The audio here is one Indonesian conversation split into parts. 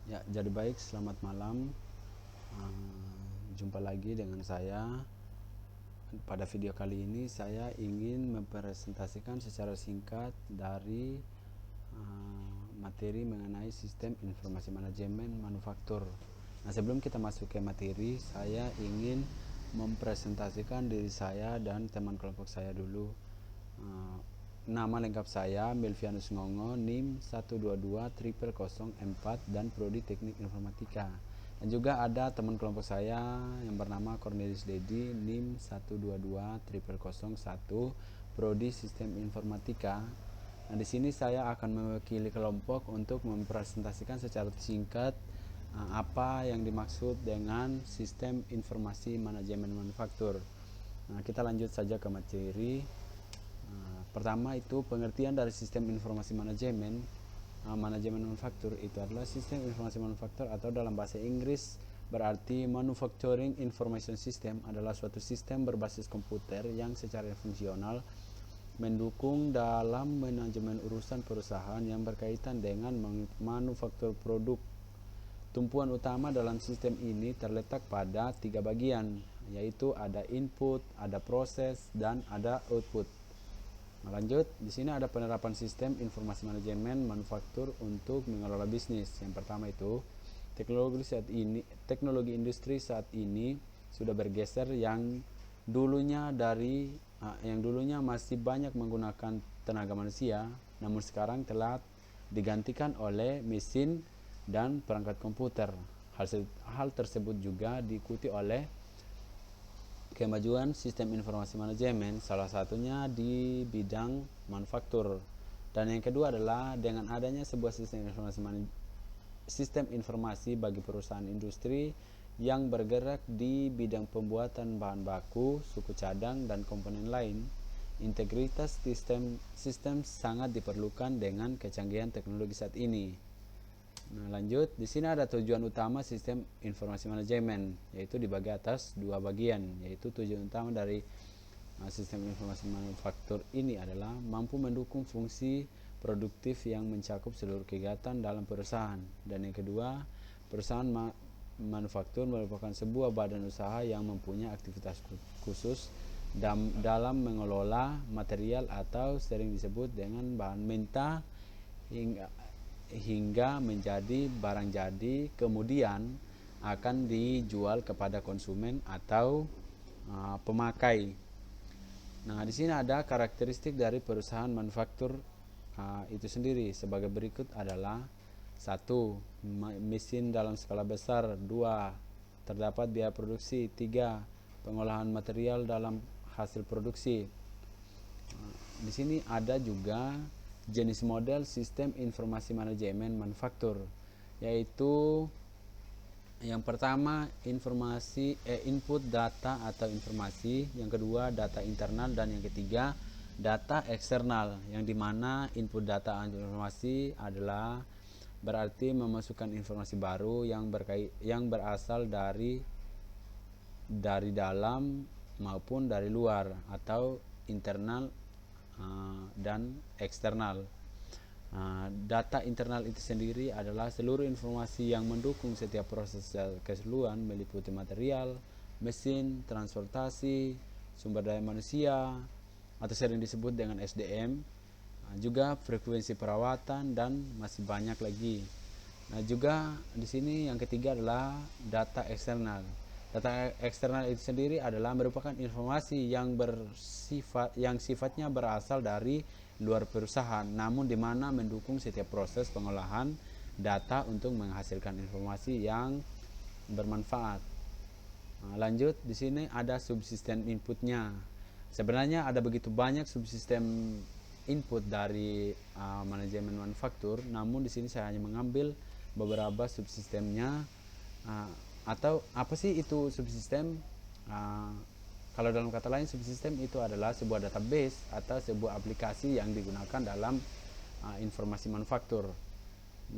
Ya, jadi baik, selamat malam. Jumpa lagi dengan saya. Pada video kali ini saya ingin mempresentasikan secara singkat dari materi mengenai sistem informasi manajemen manufaktur. Nah, sebelum kita masuk ke materi, saya ingin mempresentasikan diri saya dan teman kelompok saya dulu. Nama lengkap saya Melvianus Ngongo, NIM 1220004 dan Prodi Teknik Informatika. Dan juga ada teman kelompok saya yang bernama Cornelius Dedi, NIM 1220001 Prodi Sistem Informatika. Nah, di sini saya akan mewakili kelompok untuk mempresentasikan secara singkat apa yang dimaksud dengan sistem informasi manajemen manufaktur. Nah, kita lanjut saja ke materi. Pertama itu pengertian dari sistem informasi manajemen manufaktur itu adalah sistem informasi manufaktur, atau dalam bahasa Inggris berarti Manufacturing Information System, adalah suatu sistem berbasis komputer yang secara fungsional mendukung dalam manajemen urusan perusahaan yang berkaitan dengan manufaktur produk. Tumpuan utama dalam sistem ini terletak pada 3 bagian, yaitu ada input, ada proses, dan ada output. Nah, lanjut, di sini ada penerapan sistem informasi manajemen manufaktur untuk mengelola bisnis. Yang pertama itu, teknologi industri saat ini sudah bergeser yang dulunya masih banyak menggunakan tenaga manusia, namun sekarang telah digantikan oleh mesin dan perangkat komputer. Hal tersebut juga diikuti oleh kemajuan sistem informasi manajemen, salah satunya di bidang manufaktur. Dan yang kedua adalah dengan adanya sebuah sistem informasi bagi perusahaan industri yang bergerak di bidang pembuatan bahan baku, suku cadang, dan komponen lain, integritas sistem sangat diperlukan dengan kecanggihan teknologi saat ini. Nah, lanjut, di sini ada tujuan utama sistem informasi manajemen, yaitu dibagi atas 2 bagian, yaitu tujuan utama dari sistem informasi manufaktur ini adalah mampu mendukung fungsi produktif yang mencakup seluruh kegiatan dalam perusahaan. Dan yang kedua, perusahaan manufaktur merupakan sebuah badan usaha yang mempunyai aktivitas khusus dalam mengelola material atau sering disebut dengan bahan mentah hingga menjadi barang jadi, kemudian akan dijual kepada konsumen atau pemakai. Nah, di sini ada karakteristik dari perusahaan manufaktur itu sendiri sebagai berikut adalah: 1. Mesin dalam skala besar. 2. Terdapat biaya produksi. 3. Pengolahan material dalam hasil produksi. Di sini ada juga jenis model sistem informasi manajemen manufaktur, yaitu yang pertama input data atau informasi, yang kedua data internal, dan yang ketiga data eksternal, yang dimana input data atau informasi adalah berarti memasukkan informasi baru yang berasal dari dalam maupun dari luar, atau internal dan eksternal. Data internal itu sendiri adalah seluruh informasi yang mendukung setiap proses keseluruhan, meliputi material, mesin, transportasi, sumber daya manusia atau sering disebut dengan SDM, juga frekuensi perawatan, dan masih banyak lagi. Nah, juga di sini yang ketiga adalah data eksternal. Data eksternal itu sendiri adalah merupakan informasi yang sifatnya berasal dari luar perusahaan, namun di mana mendukung setiap proses pengolahan data untuk menghasilkan informasi yang bermanfaat. Nah, lanjut, di sini ada subsistem inputnya. Sebenarnya ada begitu banyak subsistem input dari manajemen manufaktur, namun di sini saya hanya mengambil beberapa subsistemnya. Atau apa sih itu subsistem? Kalau dalam kata lain, subsistem itu adalah sebuah database atau sebuah aplikasi yang digunakan dalam informasi manufaktur.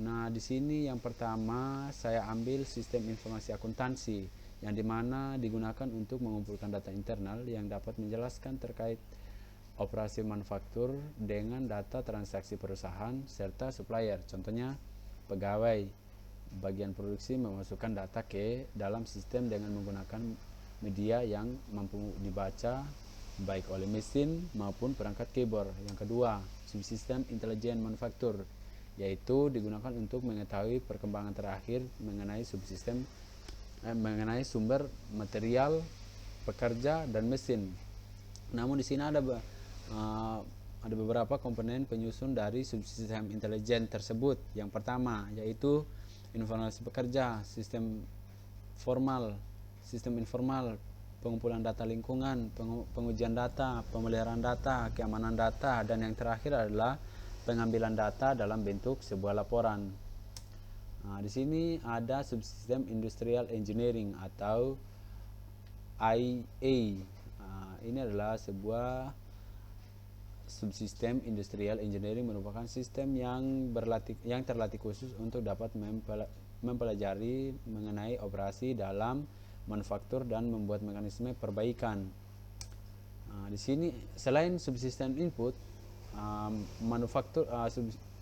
Nah, di sini yang pertama saya ambil sistem informasi akuntansi, yang dimana digunakan untuk mengumpulkan data internal yang dapat menjelaskan terkait operasi manufaktur dengan data transaksi perusahaan serta supplier, contohnya pegawai. bagian produksi memasukkan data ke dalam sistem dengan menggunakan media yang mampu dibaca baik oleh mesin maupun perangkat keyboard. Yang kedua, subsistem intelijen manufaktur, yaitu digunakan untuk mengetahui perkembangan terakhir mengenai mengenai sumber material, pekerja, dan mesin. Namun di sini ada beberapa komponen penyusun dari subsistem intelijen tersebut. Yang pertama yaitu informasi pekerja, sistem informal, pengumpulan data lingkungan, pengujian data, pemeliharaan data, keamanan data, dan yang terakhir adalah pengambilan data dalam bentuk sebuah laporan. Nah, di sini ada subsistem industrial engineering atau IA. Ini adalah sebuah subsistem industrial engineering, merupakan sistem yang terlatih khusus untuk dapat mempelajari mengenai operasi dalam manufaktur dan membuat mekanisme perbaikan. Di sini selain subsistem input,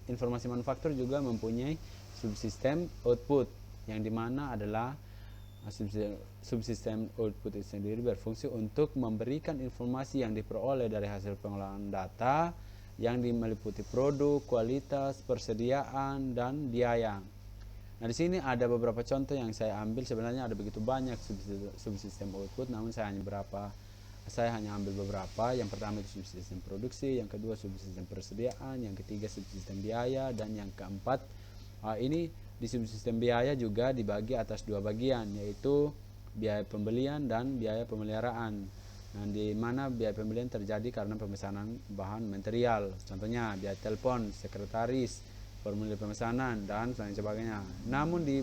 informasi manufaktur juga mempunyai subsistem output, yang dimana adalah subsistem output itu sendiri berfungsi untuk memberikan informasi yang diperoleh dari hasil pengolahan data yang meliputi produk, kualitas, persediaan, dan biaya. Nah, di sini ada beberapa contoh yang saya ambil. Sebenarnya ada begitu banyak subsistem output, namun saya hanya ambil beberapa. Yang pertama itu subsistem produksi, yang kedua subsistem persediaan, yang ketiga subsistem biaya, dan yang keempat ini di subsistem biaya juga dibagi atas dua bagian, yaitu biaya pembelian dan biaya pemeliharaan. Nah, di mana biaya pembelian terjadi karena pemesanan bahan material, contohnya biaya telepon, sekretaris, formulir pemesanan, dan sebagainya. Namun di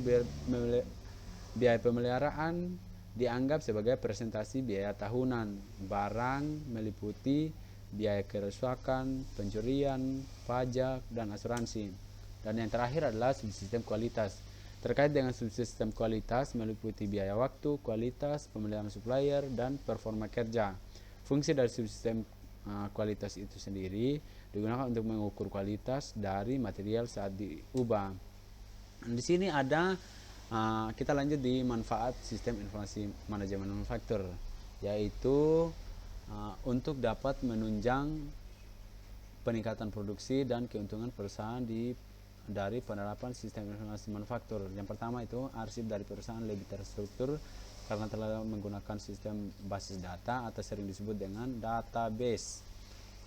biaya pemeliharaan dianggap sebagai presentasi biaya tahunan. Barang meliputi biaya kerusakan, pencurian, pajak, dan asuransi. Dan yang terakhir adalah subsistem kualitas. Terkait dengan subsistem kualitas meliputi biaya waktu, kualitas, pemeliharaan supplier, dan performa kerja. Fungsi dari subsistem kualitas itu sendiri digunakan untuk mengukur kualitas dari material saat diubah. Di sini ada kita lanjut di manfaat sistem informasi manajemen manufaktur, yaitu untuk dapat menunjang peningkatan produksi dan keuntungan perusahaan dari penerapan sistem informasi manufaktur. Yang pertama itu arsip dari perusahaan lebih terstruktur karena telah menggunakan sistem basis data atau sering disebut dengan database.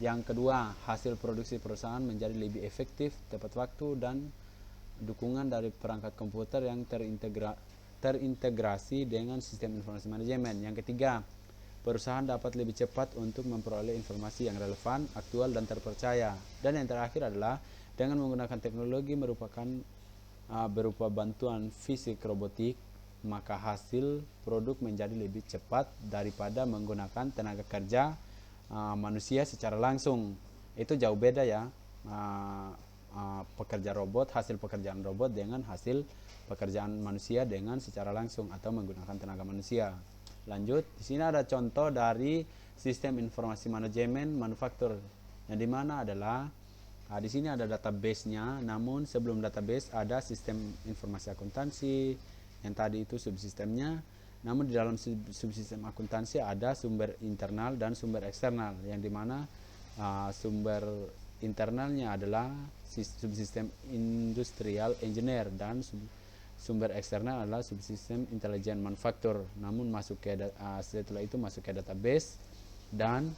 Yang kedua, hasil produksi perusahaan menjadi lebih efektif, tepat waktu, dan dukungan dari perangkat komputer yang terintegrasi dengan sistem informasi manajemen. Yang ketiga, perusahaan dapat lebih cepat untuk memperoleh informasi yang relevan, aktual, dan terpercaya. Dan yang terakhir adalah dengan menggunakan teknologi berupa bantuan fisik robotik, maka hasil produk menjadi lebih cepat daripada menggunakan tenaga kerja manusia secara langsung. Itu jauh beda ya, hasil pekerjaan robot dengan hasil pekerjaan manusia dengan secara langsung atau menggunakan tenaga manusia. Lanjut, di sini ada contoh dari sistem informasi manajemen manufaktur, yang dimana adalah di sini ada database-nya. Namun sebelum database ada sistem informasi akuntansi, yang tadi itu subsistemnya. Namun di dalam subsistem akuntansi ada sumber internal dan sumber eksternal, yang dimana sumber internalnya adalah subsistem industrial engineer dan sumber eksternal adalah subsistem intelijen manufaktur. Namun setelah itu masuk ke database dan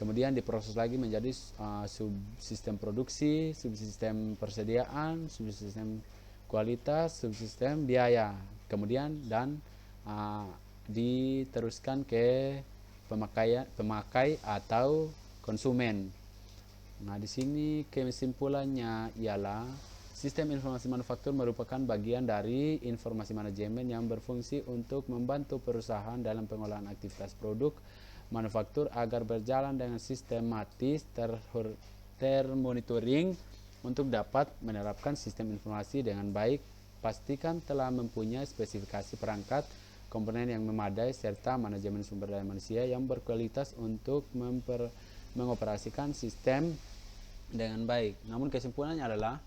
kemudian diproses lagi menjadi subsistem produksi, subsistem persediaan, subsistem kualitas, subsistem biaya. Kemudian diteruskan ke pemakai atau konsumen. Nah, di sini kesimpulannya ialah sistem informasi manufaktur merupakan bagian dari informasi manajemen yang berfungsi untuk membantu perusahaan dalam pengolahan aktivitas produk manufaktur agar berjalan dengan sistematis, termonitoring untuk dapat menerapkan sistem informasi dengan baik. Pastikan telah mempunyai spesifikasi perangkat, komponen yang memadai, serta manajemen sumber daya manusia yang berkualitas untuk mengoperasikan sistem dengan baik. Namun kesimpulannya adalah